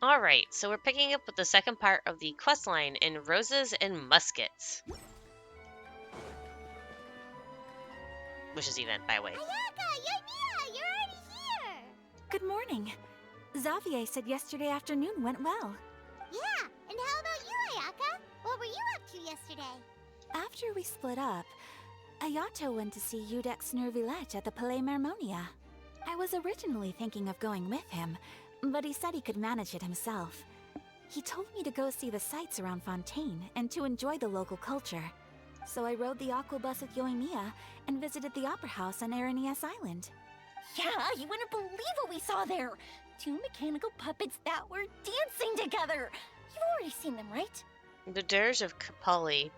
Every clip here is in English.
Alright, so we're picking up with the second part of the quest line in Roses and Muskets. Wishes event, by the way. Ayaka, Yoimiya, you're already here! Good morning. Xavier said yesterday afternoon went well. Yeah, and how about you, Ayaka? What were you up to yesterday? After we split up, Ayato went to see Udex Nervillet at the Palais Mermonia. I was originally thinking of going with him, but he said he could manage it himself. He told me to go see the sights around Fontaine and to enjoy the local culture. So I rode the aqua bus with Yoimiya and visited the opera house on Aranias Island. Yeah, you wouldn't believe what we saw there! Two mechanical puppets that were dancing together! You've already seen them, right? The Dirge of Capali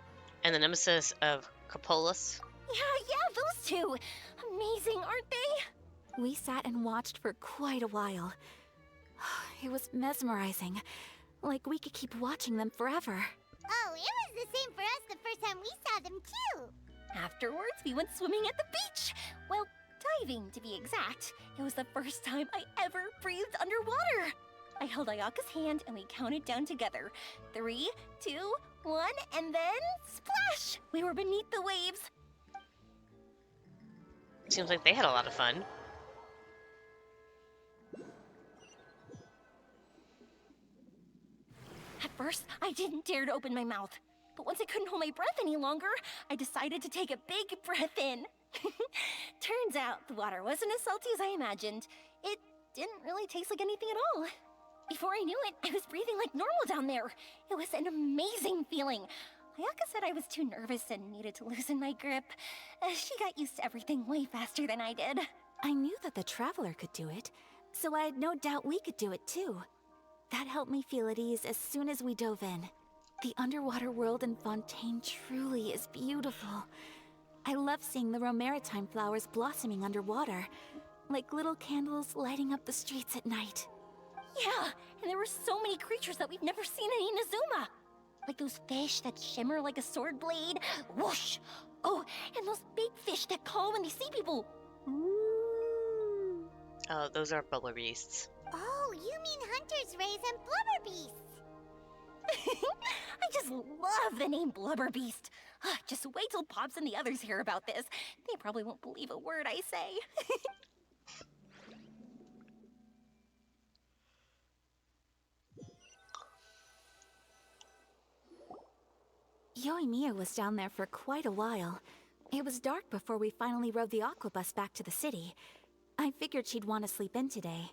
and the Nemesis of Capolus. Yeah, those two! Amazing, aren't they? We sat and watched for quite a while. It was mesmerizing. Like we could keep watching them forever. Oh, it was the same for us the first time we saw them, too! Afterwards, we went swimming at the beach! Well, diving, to be exact. It was the first time I ever breathed underwater! I held Ayaka's hand and we counted down together. 3, 2, 1, and then splash! We were beneath the waves. Seems like they had a lot of fun. At first, I didn't dare to open my mouth. But once I couldn't hold my breath any longer, I decided to take a big breath in. Turns out the water wasn't as salty as I imagined. It didn't really taste like anything at all. Before I knew it, I was breathing like normal down there. It was an amazing feeling. Ayaka said I was too nervous and needed to loosen my grip. She got used to everything way faster than I did. I knew that the Traveler could do it, so I had no doubt we could do it too. That helped me feel at ease as soon as we dove in. The underwater world in Fontaine truly is beautiful. I love seeing the Romaritime flowers blossoming underwater, like little candles lighting up the streets at night. Yeah, and there were so many creatures that we've never seen in Inazuma. Like those fish that shimmer like a sword blade. Whoosh! Oh, and those big fish that call when they see people. Ooh. Oh, those are bubbler beasts. Oh, you mean Hunter's Rays and Blubber Beasts! I just love the name Blubber Beast. Just wait till Pops and the others hear about this. They probably won't believe a word I say. Yoimiya was down there for quite a while. It was dark before we finally rode the aqua bus back to the city. I figured she'd want to sleep in today.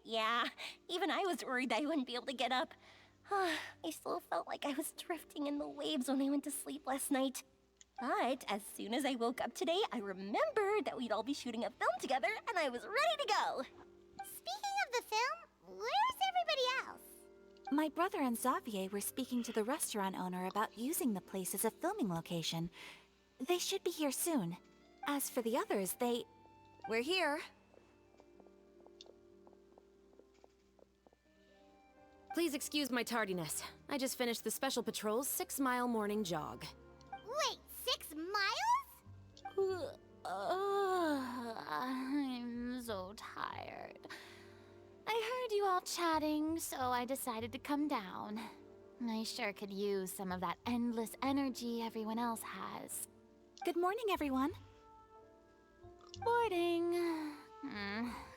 Yeah, even I was worried that I wouldn't be able to get up. I still felt like I was drifting in the waves when I went to sleep last night. But as soon as I woke up today, I remembered that we'd all be shooting a film together, and I was ready to go. Speaking of the film, where's everybody else? My brother and Xavier were speaking to the restaurant owner about using the place as a filming location. They should be here soon. As for the others, We're here. Please excuse my tardiness. I just finished the Special Patrol's 6-mile morning jog. Wait, 6 miles? I'm so tired. I heard you all chatting, so I decided to come down. I sure could use some of that endless energy everyone else has. Good morning, everyone. Morning.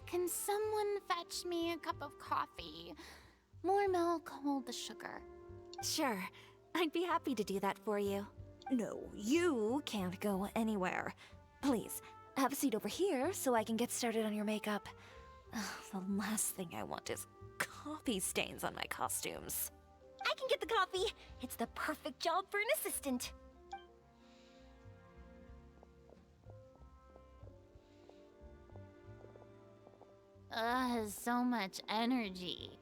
Can someone fetch me a cup of coffee? More milk, hold the sugar. Sure. I'd be happy to do that for you. No, you can't go anywhere. Please, have a seat over here so I can get started on your makeup. The last thing I want is coffee stains on my costumes. I can get the coffee. It's the perfect job for an assistant. So much energy.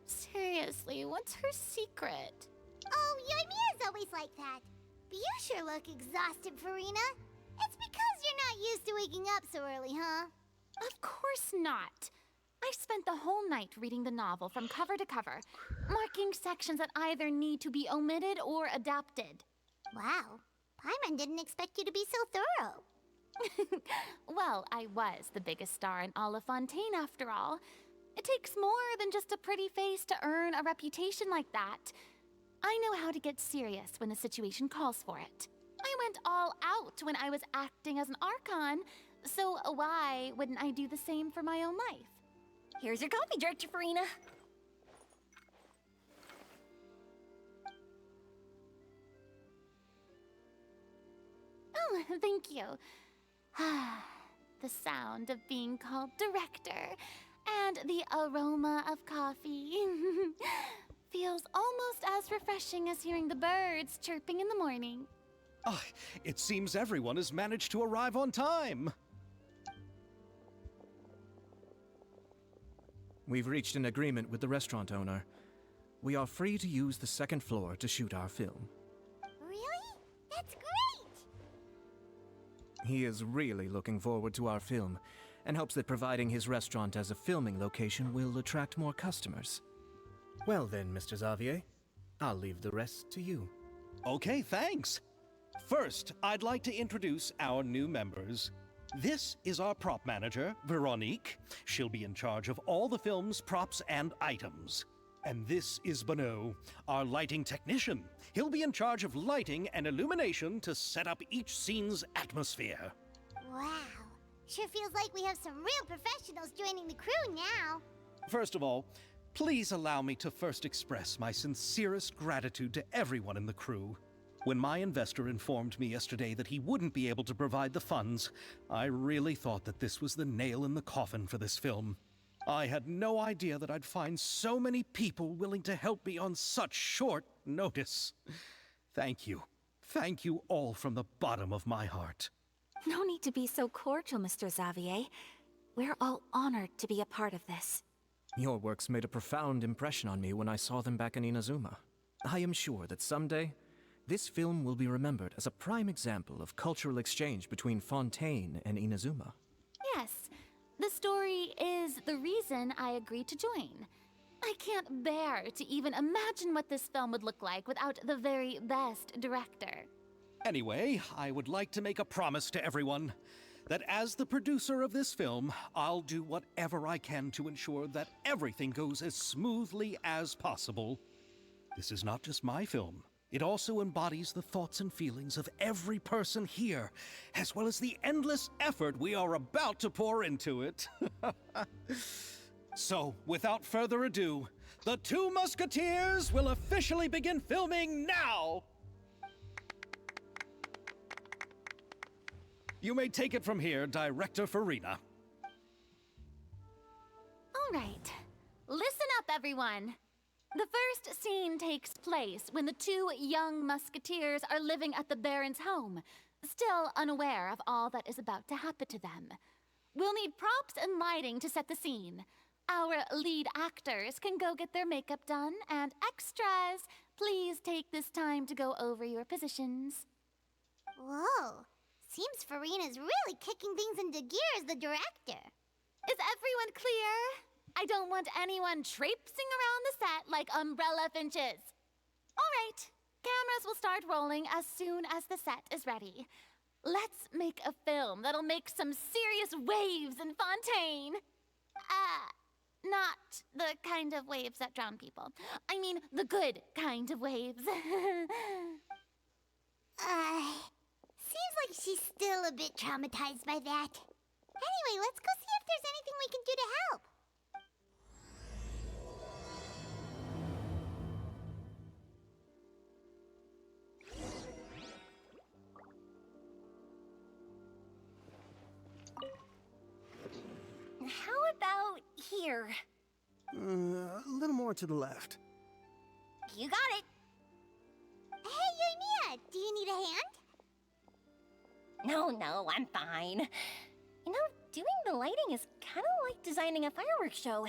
Seriously, what's her secret? Oh, Yoimiya's always like that. But you sure look exhausted, Farina. It's because you're not used to waking up so early, huh? Of course not. I spent the whole night reading the novel from cover to cover, marking sections that either need to be omitted or adapted. Wow. Paimon didn't expect you to be so thorough. Well, I was the biggest star in all of Fontaine after all. It takes more than just a pretty face to earn a reputation like that. I know how to get serious when the situation calls for it. I went all out when I was acting as an Archon, so why wouldn't I do the same for my own life? Here's your coffee, Director Farina. Oh, thank you. The sound of being called director and the aroma of coffee feels almost as refreshing as hearing the birds chirping in the morning. Ah, it seems everyone has managed to arrive on time. We've reached an agreement with the restaurant owner. We are free to use the second floor to shoot our film. Really? That's great! He is really looking forward to our film, and hopes that providing his restaurant as a filming location will attract more customers. Well then, Mr. Xavier, I'll leave the rest to you. Okay, thanks. First, I'd like to introduce our new members. This is our prop manager, Veronique. She'll be in charge of all the film's props and items. And this is Bonneau, our lighting technician. He'll be in charge of lighting and illumination to set up each scene's atmosphere. Wow. Sure feels like we have some real professionals joining the crew now. First of all, please allow me to first express my sincerest gratitude to everyone in the crew. When my investor informed me yesterday that he wouldn't be able to provide the funds, I really thought that this was the nail in the coffin for this film. I had no idea that I'd find so many people willing to help me on such short notice. Thank you. Thank you all from the bottom of my heart. No need to be so cordial, Mr. Xavier. We're all honored to be a part of this. Your works made a profound impression on me when I saw them back in Inazuma. I am sure that someday, this film will be remembered as a prime example of cultural exchange between Fontaine and Inazuma. Yes, the story is the reason I agreed to join. I can't bear to even imagine what this film would look like without the very best director. Anyway, I would like to make a promise to everyone that as the producer of this film, I'll do whatever I can to ensure that everything goes as smoothly as possible. This is not just my film. It also embodies the thoughts and feelings of every person here, as well as the endless effort we are about to pour into it. So, without further ado, the Two Musketeers will officially begin filming now! You may take it from here, Director Farina. All right, listen up, everyone. The first scene takes place when the two young musketeers are living at the Baron's home, still unaware of all that is about to happen to them. We'll need props and lighting to set the scene. Our lead actors can go get their makeup done, and extras, please take this time to go over your positions. Whoa. Seems Farina's really kicking things into gear as the director. Is everyone clear? I don't want anyone traipsing around the set like umbrella finches. All right, cameras will start rolling as soon as the set is ready. Let's make a film that'll make some serious waves in Fontaine. Not the kind of waves that drown people. I mean, the good kind of waves. Seems like she's still a bit traumatized by that. Anyway, let's go see if there's anything we can do to help. How about here? A little more to the left. You got it. Hey, Yoimiya, do you need a hand? No, I'm fine. You know, doing the lighting is kind of like designing a fireworks show.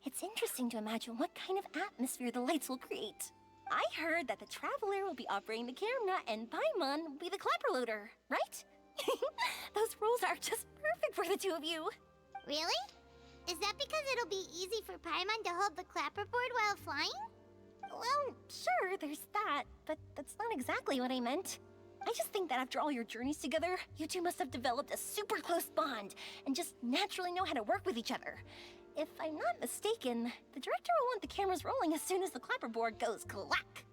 It's interesting to imagine what kind of atmosphere the lights will create. I heard that the Traveler will be operating the camera and Paimon will be the clapper loader, right? Those roles are just perfect for the two of you. Really? Is that because it'll be easy for Paimon to hold the clapperboard while flying? Well, sure, there's that, but that's not exactly what I meant. I just think that after all your journeys together, you two must have developed a super close bond and just naturally know how to work with each other. If I'm not mistaken, the director will want the cameras rolling as soon as the clapperboard goes clack.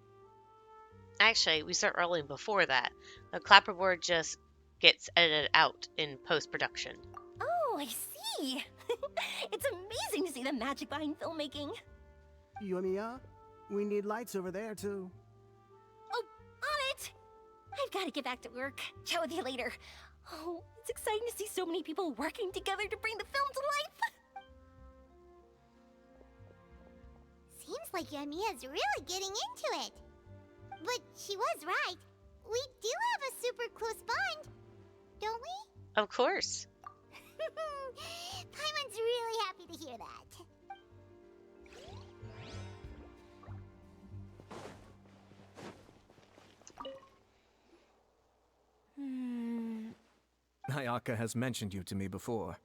Actually, we start rolling before that. The clapperboard just gets edited out in post-production. Oh, I see. It's amazing to see the magic behind filmmaking. Yumiya, we need lights over there, too. Oh, on it! I've got to get back to work. Chat with you later. Oh, it's exciting to see so many people working together to bring the film to life. Seems like Yumiya's really getting into it. But she was right. We do have a super close bond, don't we? Of course. Paimon's really happy to hear that. Ayaka has mentioned you to me before.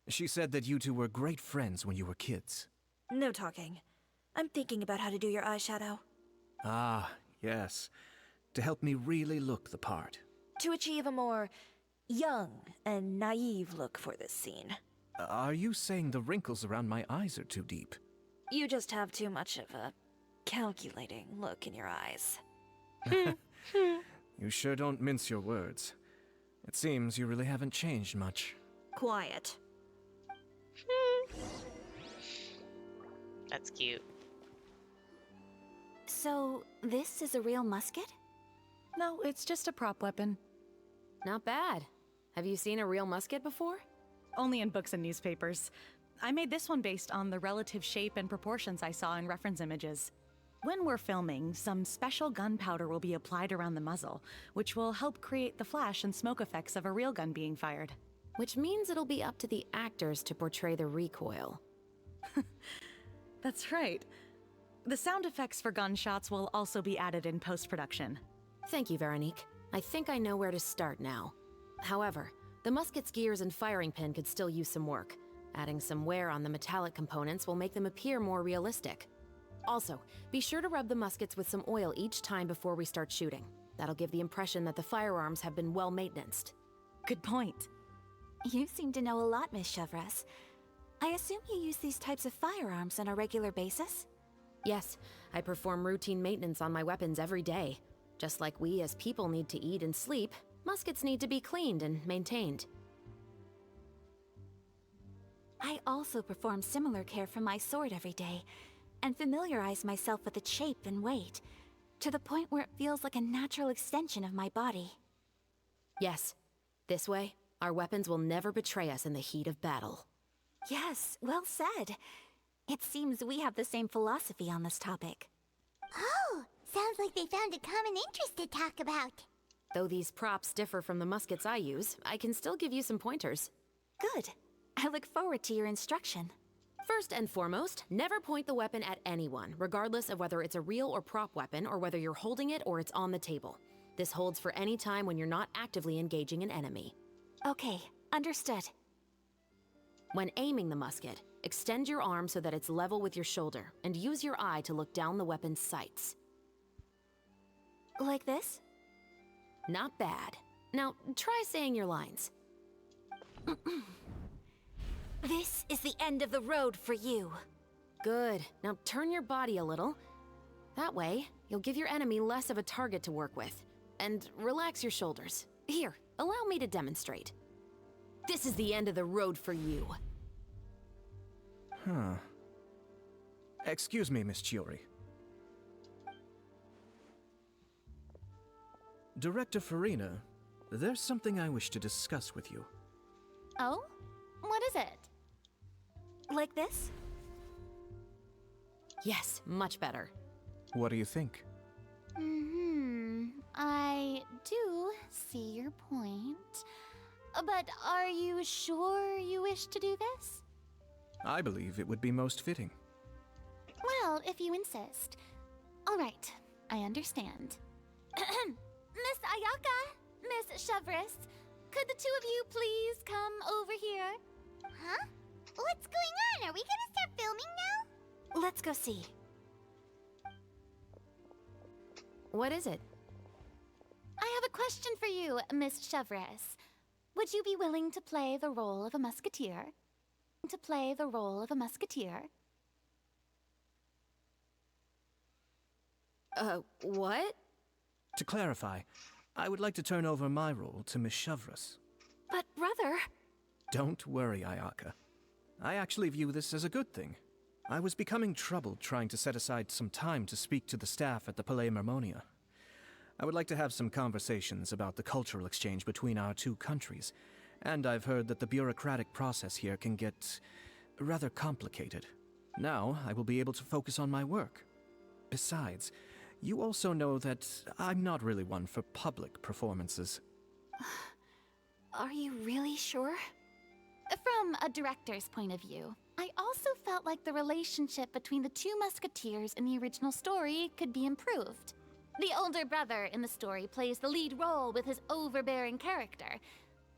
She said that you two were great friends when you were kids. No talking. I'm thinking about how to do your eyeshadow. Ah, yes. To help me really look the part. To achieve a more young and naive look for this scene. Are you saying the wrinkles around my eyes are too deep? You just have too much of a calculating look in your eyes. You sure don't mince your words. It seems you really haven't changed much. Quiet. That's cute. So, this is a real musket? No, it's just a prop weapon. Not bad. Have you seen a real musket before? Only in books and newspapers. I made this one based on the relative shape and proportions I saw in reference images. When we're filming, some special gunpowder will be applied around the muzzle, which will help create the flash and smoke effects of a real gun being fired. Which means it'll be up to the actors to portray the recoil. That's right. The sound effects for gunshots will also be added in post-production. Thank you, Veronique. I think I know where to start now. However, the musket's gears and firing pin could still use some work. Adding some wear on the metallic components will make them appear more realistic. Also, be sure to rub the muskets with some oil each time before we start shooting. That'll give the impression that the firearms have been well maintained. Good point. You seem to know a lot, Miss Chevres. I assume you use these types of firearms on a regular basis? Yes, I perform routine maintenance on my weapons every day. Just like we as people need to eat and sleep, muskets need to be cleaned and maintained. I also perform similar care for my sword every day, and familiarize myself with its shape and weight, to the point where it feels like a natural extension of my body. Yes, this way, our weapons will never betray us in the heat of battle. Yes, well said. It seems we have the same philosophy on this topic. Oh, sounds like they found a common interest to talk about. Though these props differ from the muskets I use, I can still give you some pointers. Good. I look forward to your instruction. First and foremost, never point the weapon at anyone, regardless of whether it's a real or prop weapon or whether you're holding it or it's on the table. This holds for any time when you're not actively engaging an enemy. Okay, understood. When aiming the musket, extend your arm so that it's level with your shoulder, and use your eye to look down the weapon's sights. Like this? Not bad. Now, try saying your lines. This is the end of the road for you. Good. Now turn your body a little. That way, you'll give your enemy less of a target to work with. And relax your shoulders. Here, allow me to demonstrate. This is the end of the road for you. Huh. Excuse me, Miss Chiori. Director Farina, there's something I wish to discuss with you. Oh? What is it? Like this? Yes, much better. What do you think? I do see your point. But are you sure you wish to do this? I believe it would be most fitting. Well, if you insist. All right, I understand. Miss Ayaka, Miss Chevres, could the two of you please come over here? Huh? What's going on? Are we gonna start filming now? Let's go see. What is it? I have a question for you, Miss Chevres. Would you be willing to play the role of a musketeer? to play the role of a musketeer? What? To clarify, I would like to turn over my role to Miss Chevreuse. But, brother... Don't worry, Ayaka. I actually view this as a good thing. I was becoming troubled trying to set aside some time to speak to the staff at the Palais Mermonia. I would like to have some conversations about the cultural exchange between our two countries, and I've heard that the bureaucratic process here can get rather complicated. Now, I will be able to focus on my work. Besides, you also know that I'm not really one for public performances. Are you really sure? From a director's point of view, I also felt like the relationship between the two musketeers in the original story could be improved. The older brother in the story plays the lead role with his overbearing character,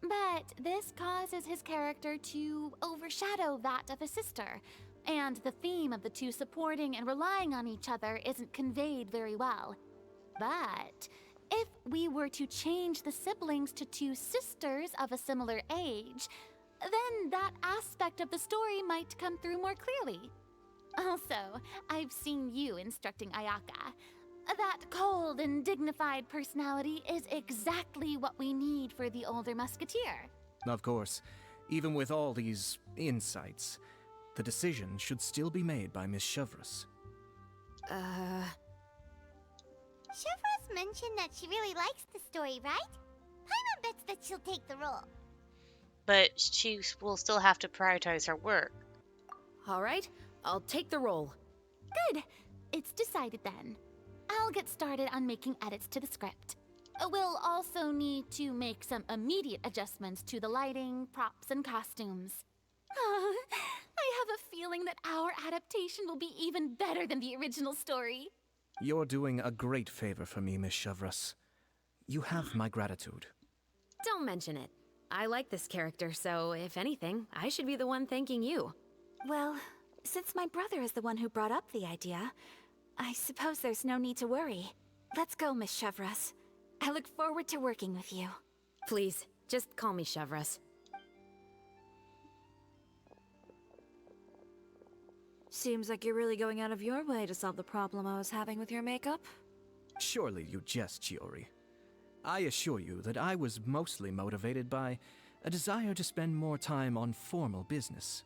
but this causes his character to overshadow that of his sister, and the theme of the two supporting and relying on each other isn't conveyed very well. But if we were to change the siblings to two sisters of a similar age, then that aspect of the story might come through more clearly. Also, I've seen you instructing Ayaka. That cold and dignified personality is exactly what we need for the older musketeer. Of course, even with all these insights, the decision should still be made by Miss Chevreuse. Chevreuse mentioned that she really likes the story, right? Paimon bets that she'll take the role. But she will still have to prioritize her work. All right, I'll take the role. Good. It's decided then. I'll get started on making edits to the script. We'll also need to make some immediate adjustments to the lighting, props, and costumes. I have a feeling that our adaptation will be even better than the original story. You're doing a great favor for me, Miss Chevreuse. You have my gratitude. Don't mention it. I like this character, so if anything, I should be the one thanking you. Well, since my brother is the one who brought up the idea, I suppose there's no need to worry. Let's go, Miss Chevreuse. I look forward to working with you. Please, just call me Chevreuse. Seems like you're really going out of your way to solve the problem I was having with your makeup. Surely you jest, Chiori. I assure you that I was mostly motivated by a desire to spend more time on formal business.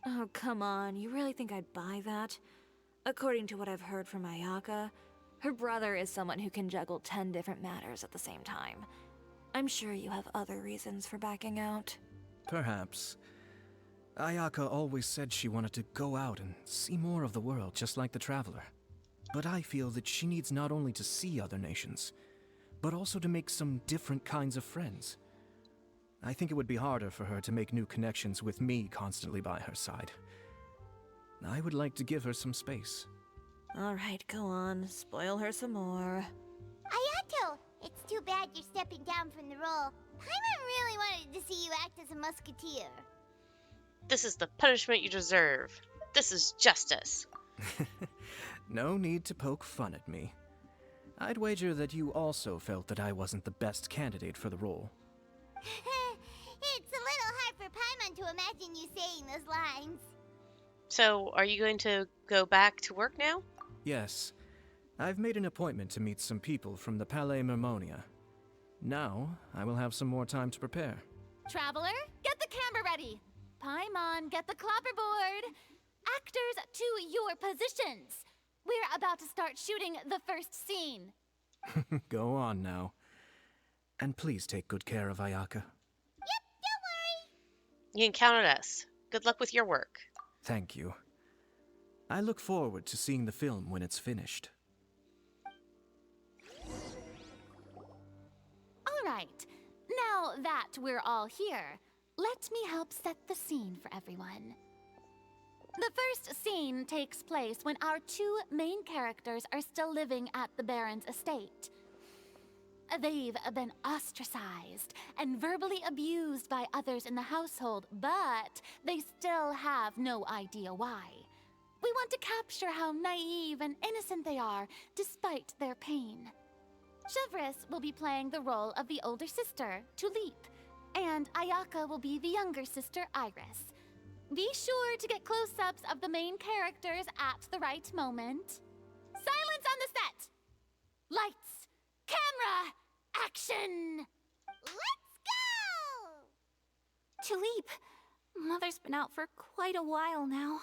Oh, come on. You really think I'd buy that? According to what I've heard from Ayaka, her brother is someone who can juggle 10 different matters at the same time. I'm sure you have other reasons for backing out. Perhaps. Ayaka always said she wanted to go out and see more of the world, just like the Traveler. But I feel that she needs not only to see other nations, but also to make some different kinds of friends. I think it would be harder for her to make new connections with me constantly by her side. I would like to give her some space. Alright, go on. Spoil her some more. Ayato, it's too bad you're stepping down from the role. Paimon really wanted to see you act as a musketeer. This is the punishment you deserve. This is justice. No need to poke fun at me. I'd wager that you also felt that I wasn't the best candidate for the role. It's a little hard for Paimon to imagine you saying those lines. So, are you going to go back to work now? Yes. I've made an appointment to meet some people from the Palais Mermonia. Now, I will have some more time to prepare. Traveler, get the camera ready. Paimon, get the clapperboard. Actors, to your positions. We're about to start shooting the first scene. Go on now. And please take good care of Ayaka. Yep, don't worry. You can count on us. Good luck with your work. Thank you. I look forward to seeing the film when it's finished. All right. Now that we're all here, let me help set the scene for everyone. The first scene takes place when our two main characters are still living at the Baron's estate. They've been ostracized and verbally abused by others in the household, but they still have no idea why. We want to capture how naive and innocent they are, despite their pain. Chevreuse will be playing the role of the older sister, Tulip, and Ayaka will be the younger sister, Iris. Be sure to get close-ups of the main characters at the right moment. Silence on the set! Lights, camera, action! Let's go! Tulip, Mother's been out for quite a while now.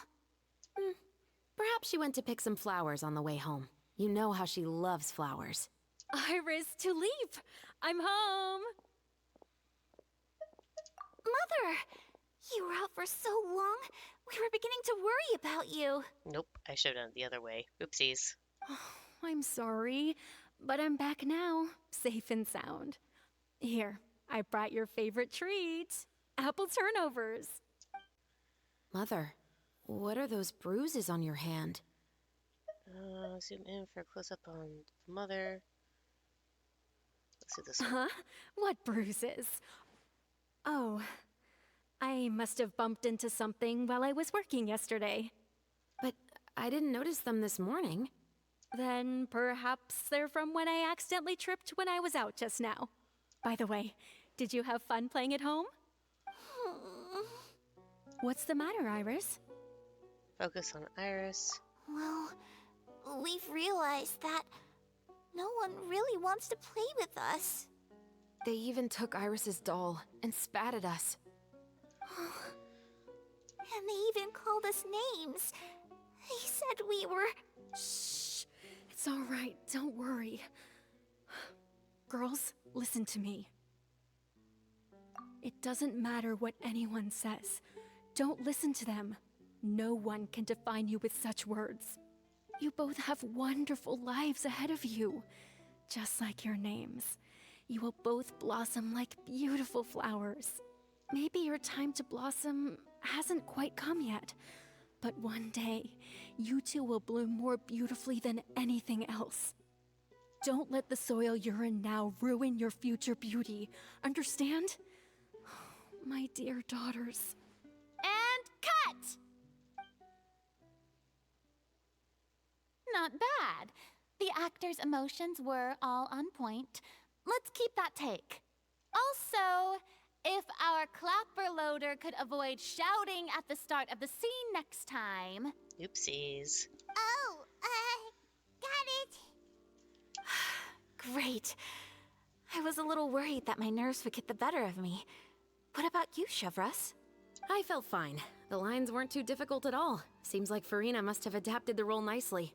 Perhaps she went to pick some flowers on the way home. You know how she loves flowers. Iris, Tulip, I'm home. Mother, you were out for so long, we were beginning to worry about you. Nope, I showed it the other way. Oopsies. I'm sorry, but I'm back now, safe and sound. Here, I brought your favorite treat, apple turnovers. Mother, what are those bruises on your hand? Zoom in for a close-up on the mother. Let's do this one. Huh? What bruises? Oh, I must have bumped into something while I was working yesterday. But I didn't notice them this morning. Then perhaps they're from when I accidentally tripped when I was out just now. By the way, did you have fun playing at home? What's the matter, Iris? Focus on Iris. Well, we've realized that no one really wants to play with us. They even took Iris's doll and spat at us. And they even called us names. They said we were... Shh. It's all right. Don't worry. Girls, listen to me. It doesn't matter what anyone says. Don't listen to them. No one can define you with such words. You both have wonderful lives ahead of you. Just like your names. You will both blossom like beautiful flowers. Maybe your time to blossom hasn't quite come yet. But one day, you two will bloom more beautifully than anything else. Don't let the soil you're in now ruin your future beauty. Understand? My dear daughters. And cut! Not bad. The actors' emotions were all on point. Let's keep that take. Also, if our clapper loader could avoid shouting at the start of the scene next time. Oopsies. Oh, got it. Great. I was a little worried that my nerves would get the better of me. What about you, Chevros? I felt fine. The lines weren't too difficult at all. Seems like Farina must have adapted the role nicely.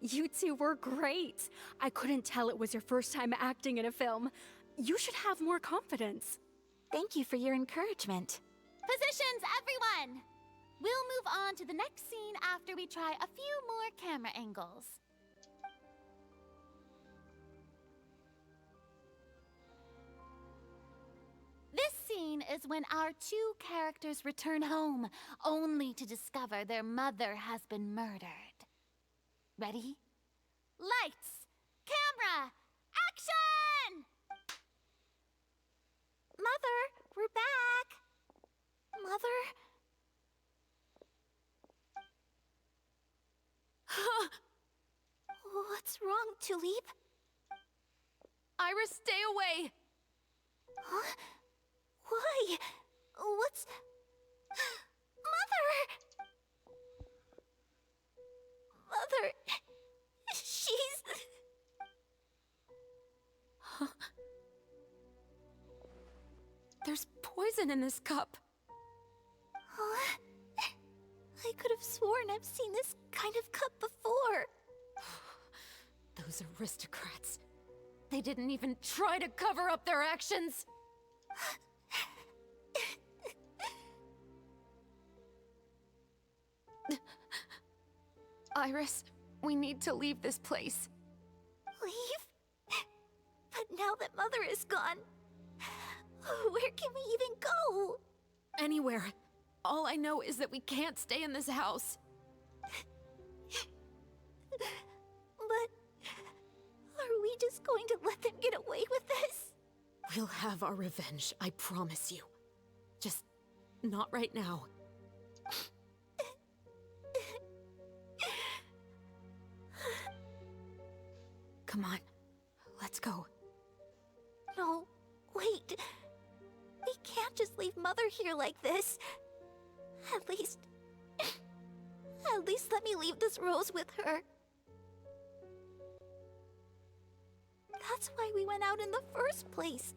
You two were great. I couldn't tell it was your first time acting in a film. You should have more confidence. Thank you for your encouragement. Positions, everyone! We'll move on to the next scene after we try a few more camera angles. This scene is when our two characters return home, only to discover their mother has been murdered. Ready? Lights! Camera! Action! Mother, we're back. Mother? What's wrong, Tulip? Iris, stay away! Huh? Why? What's... Mother! Mother... She's... There's poison in this cup. Huh? I could have sworn I've seen this kind of cup before. Those aristocrats. They didn't even try to cover up their actions. Iris, we need to leave this place. Leave? But now that Mother is gone, where can we even go? Anywhere. All I know is that we can't stay in this house. But are we just going to let them get away with this? We'll have our revenge, I promise you. Just not right now. Come on, let's go. No, wait. We can't just leave Mother here like this. At least... At least let me leave this rose with her. That's why we went out in the first place.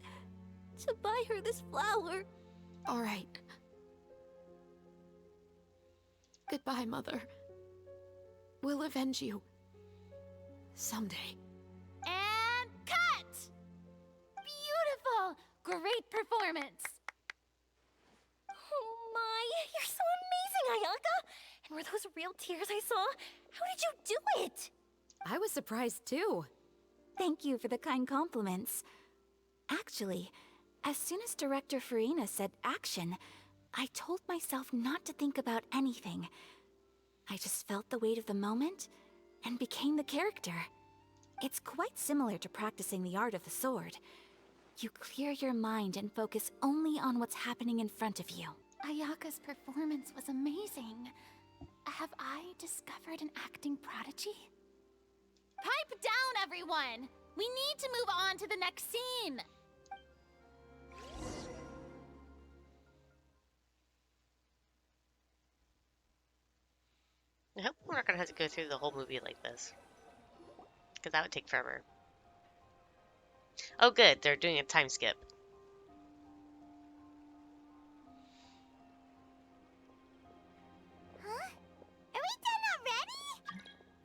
To buy her this flower. All right. Goodbye, Mother. We'll avenge you. Someday. And cut! Beautiful! Great performance! Oh my, you're so amazing, Ayaka! And were those real tears I saw? How did you do it? I was surprised too. Thank you for the kind compliments. Actually, as soon as Director Farina said action, I told myself not to think about anything. I just felt the weight of the moment and became the character. It's quite similar to practicing the art of the sword. You clear your mind and focus only on what's happening in front of you. Ayaka's performance was amazing. Have I discovered an acting prodigy? Pipe down, everyone! We need to move on to the next scene! I hope we're not gonna have to go through the whole movie like this. Because that would take forever. Oh good, they're doing a time skip. Huh? Are we done already?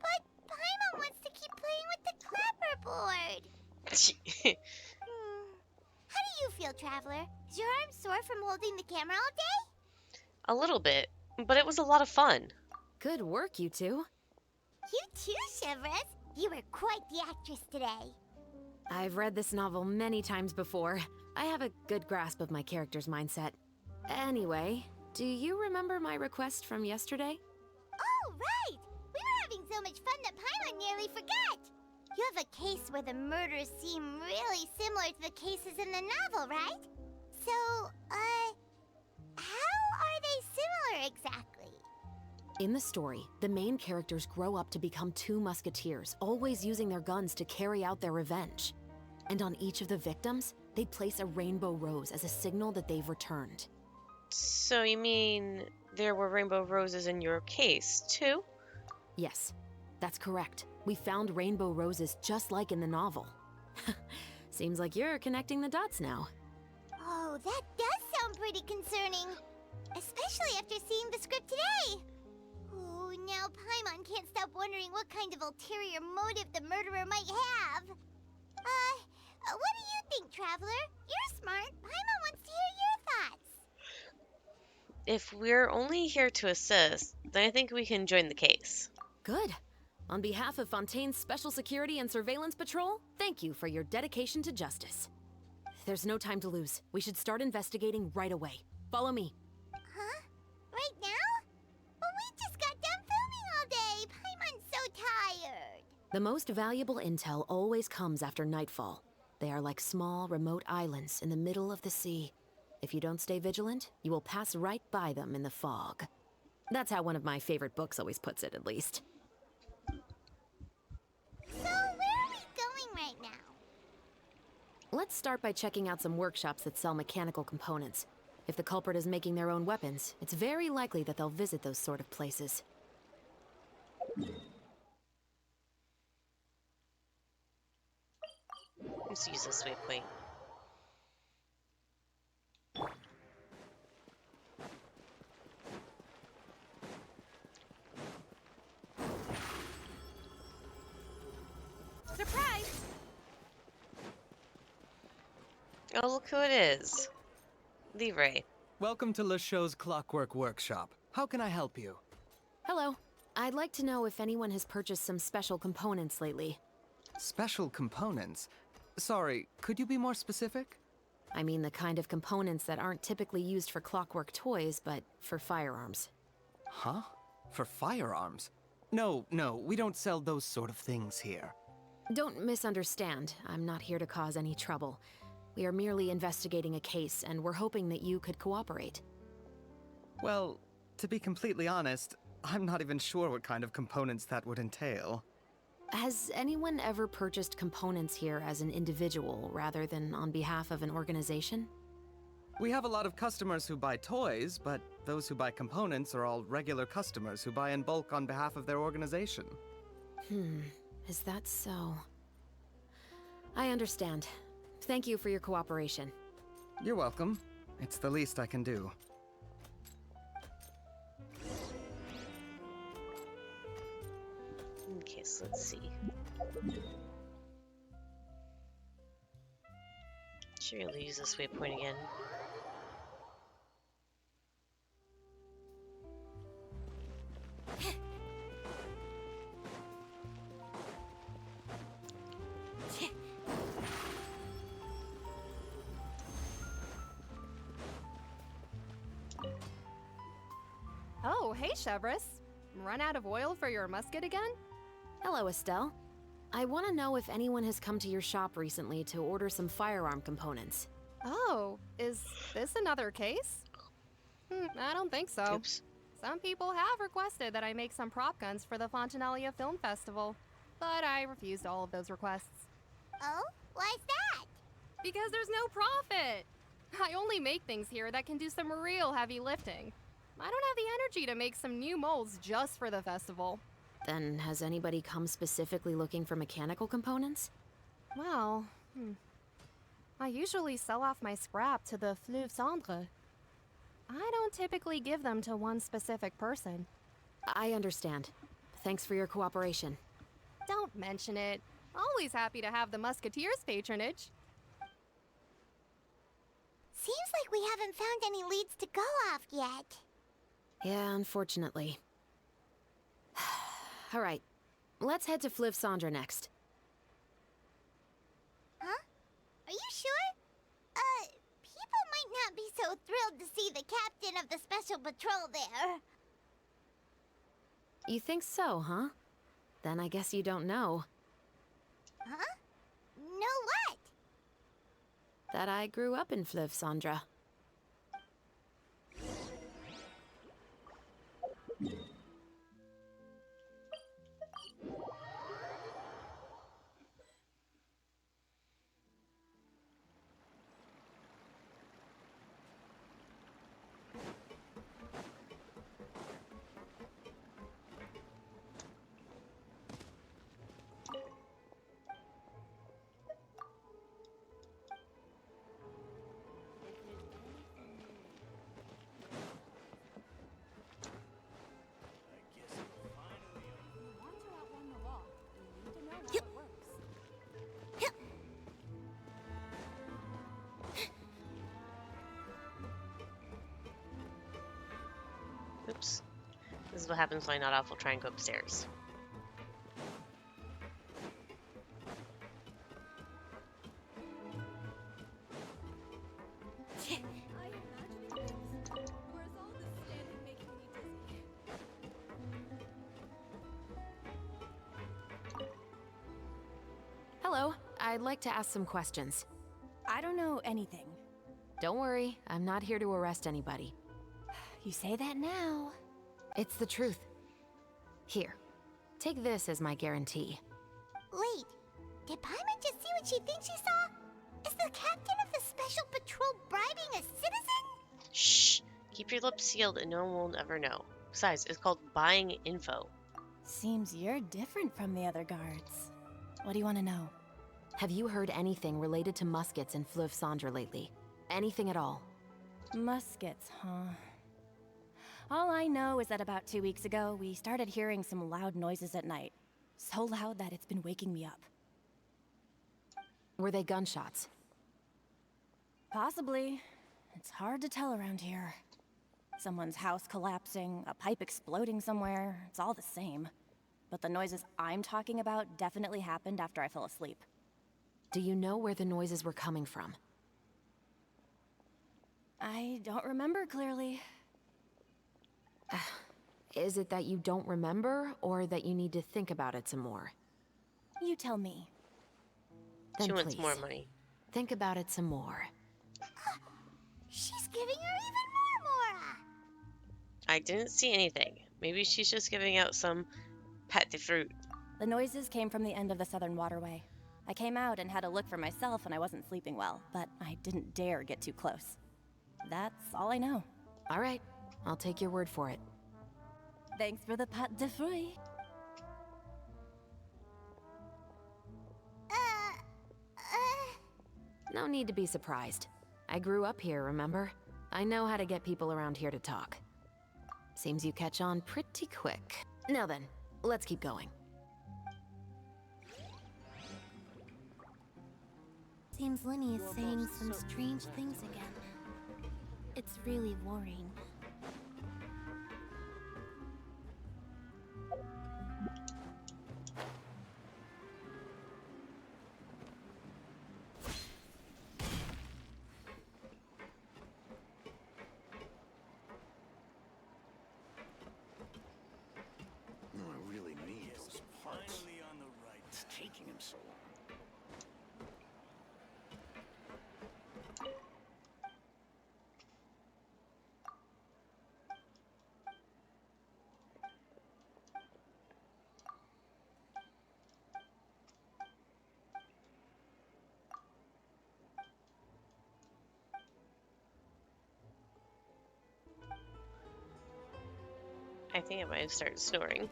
But Paimon wants to keep playing with the clapperboard. How do you feel, Traveler? Is your arm sore from holding the camera all day? A little bit, but it was a lot of fun. Good work, you two. You too, Shivers. You were quite the actress today. I've read this novel many times before. I have a good grasp of my character's mindset. Anyway, do you remember my request from yesterday? Oh, right! We were having so much fun that Paimon nearly forgot. You have a case where the murders seem really similar to the cases in the novel, right? So, how are they similar exactly? In the story, the main characters grow up to become two musketeers, always using their guns to carry out their revenge. And on each of the victims, they place a rainbow rose as a signal that they've returned. So you mean there were rainbow roses in your case, too? Yes, that's correct. We found rainbow roses just like in the novel. Seems like you're connecting the dots now. Oh, that does sound pretty concerning. Especially after seeing the script today. Oh, now Paimon can't stop wondering what kind of ulterior motive the murderer might have. What do you think, Traveler? You're smart. Paimon wants to hear your thoughts. If we're only here to assist, then I think we can join the case. Good. On behalf of Fontaine's Special Security and Surveillance Patrol, thank you for your dedication to justice. There's no time to lose. We should start investigating right away. Follow me. Huh? Right now? Well, we just got done filming all day. Paimon's so tired. The most valuable intel always comes after nightfall. They are like small, remote islands in the middle of the sea. If you don't stay vigilant, you will pass right by them in the fog. That's how one of my favorite books always puts it, at least. So, where are we going right now? Let's start by checking out some workshops that sell mechanical components. If the culprit is making their own weapons, it's very likely that they'll visit those sort of places. Let's use this waypoint. Surprise! Oh, look who it is. Livre. Welcome to LeChaux's Clockwork Workshop. How can I help you? Hello. I'd like to know if anyone has purchased some special components lately. Special components? Sorry, could you be more specific? I mean the kind of components that aren't typically used for clockwork toys, but for firearms. Huh? For firearms? No, we don't sell those sort of things here. Don't misunderstand. I'm not here to cause any trouble. We are merely investigating a case, and we're hoping that you could cooperate. Well, to be completely honest, I'm not even sure what kind of components that would entail. Has anyone ever purchased components here as an individual rather than on behalf of an organization? We have a lot of customers who buy toys, but those who buy components are all regular customers who buy in bulk on behalf of their organization. Is that so? I understand. Thank you for your cooperation. You're welcome. It's the least I can do. Okay, so let's see. Should we use this waypoint again? Oh, hey, Chevris. Run out of oil for your musket again? Hello, Estelle. I want to know if anyone has come to your shop recently to order some firearm components. Oh, is this another case? I don't think so. Oops. Some people have requested that I make some prop guns for the Fontanalia Film Festival, but I refused all of those requests. Oh? Why's that? Because there's no profit! I only make things here that can do some real heavy lifting. I don't have the energy to make some new molds just for the festival. Then has anybody come specifically looking for mechanical components? Well, I usually sell off my scrap to the Fleuve Cendre. I don't typically give them to one specific person. I understand. Thanks for your cooperation. Don't mention it. Always happy to have the Musketeers' patronage. Seems like we haven't found any leads to go off yet. Yeah, unfortunately. All right, let's head to Fleuve Cendre next. Huh? Are you sure? People might not be so thrilled to see the captain of the special patrol there. You think so, huh? Then I guess you don't know Huh? Know what? that I grew up in Fleuve Cendre. Oops. This is what happens when I nod off while trying to go upstairs. Hello, I'd like to ask some questions. I don't know anything. Don't worry, I'm not here to arrest anybody. You say that now. It's the truth. Here, take this as my guarantee. Wait, did Paimon just see what she thinks she saw? Is the captain of the special patrol bribing a citizen? Shh! Keep your lips sealed and no one will ever know. Besides, it's called buying info. Seems you're different from the other guards. What do you want to know? Have you heard anything related to muskets in Fleuve Cendre lately? Anything at all? Muskets, huh? All I know is that about 2 weeks ago, we started hearing some loud noises at night. So loud that it's been waking me up. Were they gunshots? Possibly. It's hard to tell around here. Someone's house collapsing, a pipe exploding somewhere, it's all the same. But the noises I'm talking about definitely happened after I fell asleep. Do you know where the noises were coming from? I don't remember clearly. Is it that you don't remember, or that you need to think about it some more? You tell me. Then She wants please, more money. think about it some more. She's giving her even more mora. I didn't see anything. Maybe she's just giving out some pet de fruit. The noises came from the end of the Southern Waterway. I came out and had a look for myself and I wasn't sleeping well, but I didn't dare get too close. That's all I know. All right, I'll take your word for it. Thanks for the pâte de fruits. No need to be surprised. I grew up here, remember? I know how to get people around here to talk. Seems you catch on pretty quick. Now then, let's keep going. Seems Lenny is saying some strange things again. It's really worrying. I really need those parts. Finally on the right. It's taking him so long. I think I might have started snoring.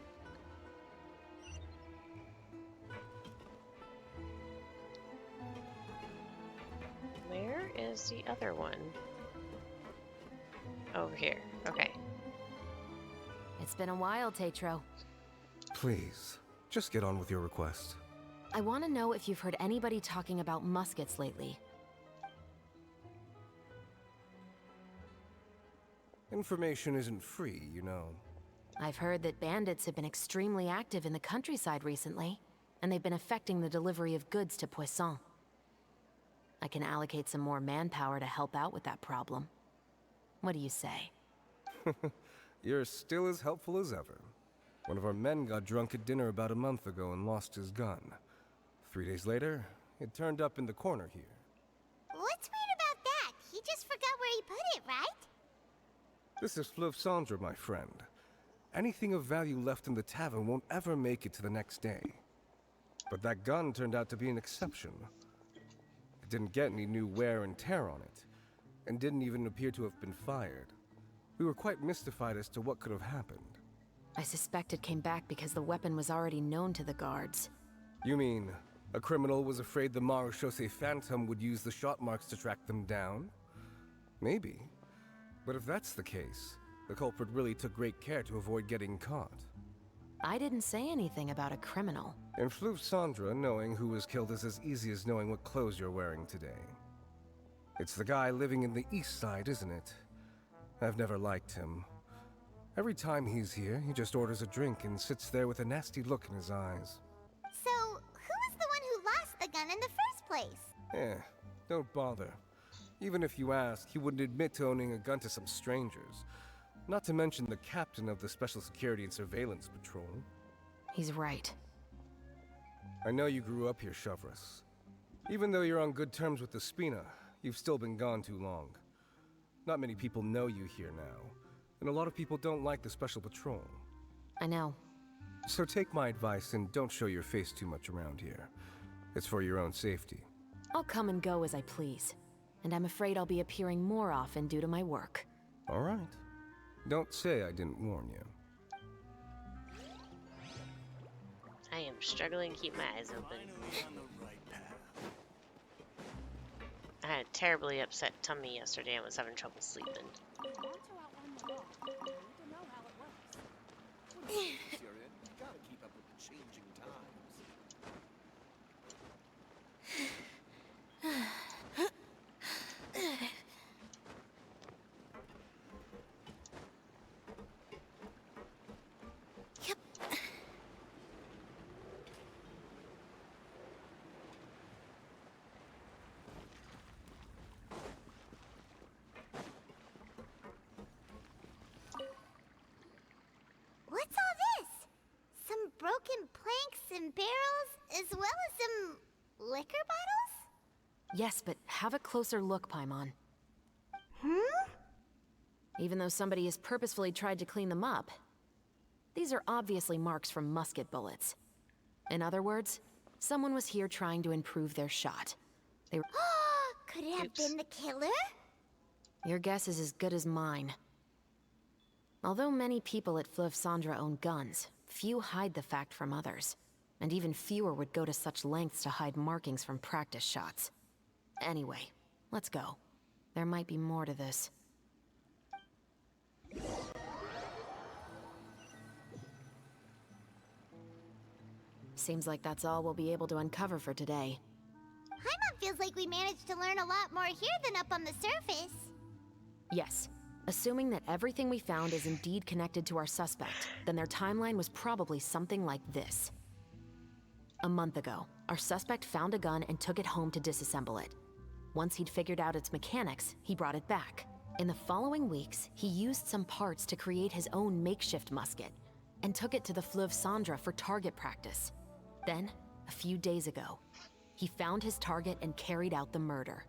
Where is the other one? Over here. Okay. It's been a while, Tetro. Please, just get on with your request. I want to know if you've heard anybody talking about muskets lately. Information isn't free, you know. I've heard that bandits have been extremely active in the countryside recently, and they've been affecting the delivery of goods to Poisson. I can allocate some more manpower to help out with that problem. What do you say? You're still as helpful as ever. One of our men got drunk at dinner about a month ago and lost his gun. 3 days later, it turned up in the corner here. What's weird about that? He just forgot where he put it, right? This is Fleuve Cendre, my friend. Anything of value left in the tavern won't ever make it to the next day. But that gun turned out to be an exception. It didn't get any new wear and tear on it, and didn't even appear to have been fired. We were quite mystified as to what could have happened. I suspect it came back because the weapon was already known to the guards. You mean, a criminal was afraid the Marechaussee Phantom would use the shot marks to track them down? Maybe. But if that's the case, the culprit really took great care to avoid getting caught. I didn't say anything about a criminal. In Fleuve Cendre, knowing who was killed is as easy as knowing what clothes you're wearing today. It's the guy living in the east side, isn't it? I've never liked him. Every time he's here, he just orders a drink and sits there with a nasty look in his eyes. So, who was the one who lost the gun in the first place? Don't bother. Even if you ask, he wouldn't admit to owning a gun to some strangers. Not to mention the captain of the Special Security and Surveillance Patrol. He's right. I know you grew up here, Chevres. Even though you're on good terms with the Spina, you've still been gone too long. Not many people know you here now, and a lot of people don't like the Special Patrol. I know. So take my advice and don't show your face too much around here. It's for your own safety. I'll come and go as I please, and I'm afraid I'll be appearing more often due to my work. All right. Don't say I didn't warn you. I am struggling to keep my eyes open. Finally on the right path. I had a terribly upset tummy yesterday and was having trouble sleeping. You gotta keep up with the changing times. What's all this? Some broken planks and barrels, as well as some liquor bottles? Yes, but have a closer look, Paimon. Even though somebody has purposefully tried to clean them up, these are obviously marks from musket bullets. In other words, someone was here trying to improve their shot. They were— Could it have been the killer? Your guess is as good as mine. Although many people at Fleuve Cendre own guns, few hide the fact from others. And even fewer would go to such lengths to hide markings from practice shots. Anyway, let's go. There might be more to this. Seems like that's all we'll be able to uncover for today. Paimon feels like we managed to learn a lot more here than up on the surface. Yes. Assuming that everything we found is indeed connected to our suspect, then their timeline was probably something like this. A month ago, our suspect found a gun and took it home to disassemble it. Once he'd figured out its mechanics, he brought it back. In the following weeks, he used some parts to create his own makeshift musket, and took it to the Fleuve Cendre for target practice. Then, a few days ago, he found his target and carried out the murder.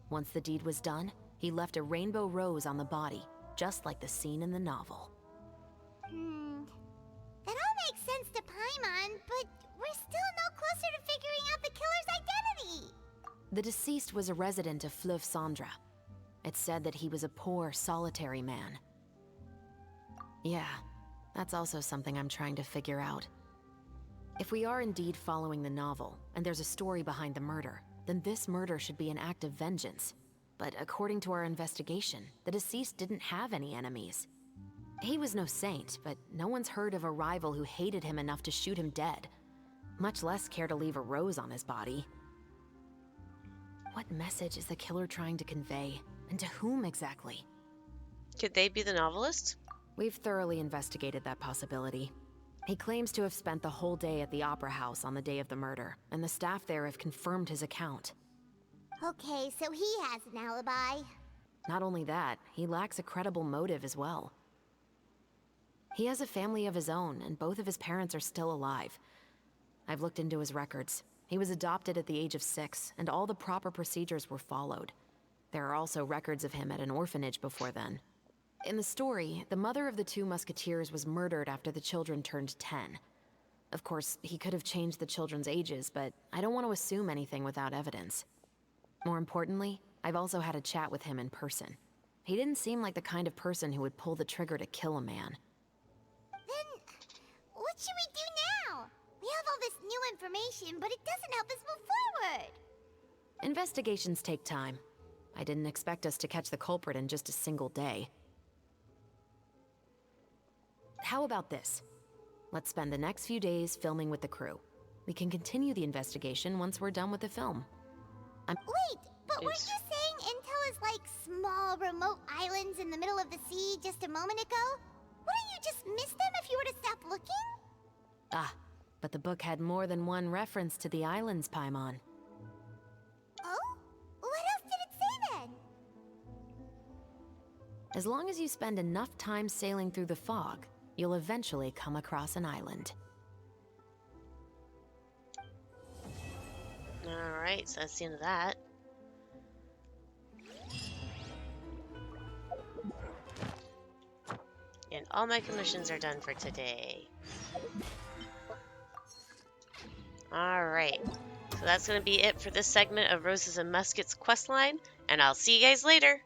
Once the deed was done, he left a rainbow rose on the body, just like the scene in the novel. That all makes sense to Paimon, but we're still no closer to figuring out the killer's identity. The deceased was a resident of Fleuve Cendre. It's said that he was a poor, solitary man. Yeah, that's also something I'm trying to figure out. If we are indeed following the novel, and there's a story behind the murder, then this murder should be an act of vengeance. But according to our investigation, the deceased didn't have any enemies. He was no saint, but no one's heard of a rival who hated him enough to shoot him dead, much less care to leave a rose on his body. What message is the killer trying to convey, and to whom exactly? Could they be the novelist? We've thoroughly investigated that possibility. He claims to have spent the whole day at the Opera House on the day of the murder, and the staff there have confirmed his account. Okay, so he has an alibi. Not only that, he lacks a credible motive as well. He has a family of his own, and both of his parents are still alive. I've looked into his records. He was adopted at the age of 6, and all the proper procedures were followed. There are also records of him at an orphanage before then. In the story, the mother of the 2 musketeers was murdered after the children turned 10. Of course, he could have changed the children's ages, but I don't want to assume anything without evidence. More importantly, I've also had a chat with him in person. He didn't seem like the kind of person who would pull the trigger to kill a man. Then, what should we do now? We have all this new information, but it doesn't help us move forward. Investigations take time. I didn't expect us to catch the culprit in just a single day. How about this? Let's spend the next few days filming with the crew. We can continue the investigation once we're done with the film. Wait, but weren't you saying Intel is like small, remote islands in the middle of the sea just a moment ago? Wouldn't you just miss them if you were to stop looking? Ah, but the book had more than one reference to the islands, Paimon. Oh? What else did it say then? As long as you spend enough time sailing through the fog, you'll eventually come across an island. Alright, so that's the end of that. And all my commissions are done for today. Alright, so that's going to be it for this segment of Roses and Muskets questline, and I'll see you guys later!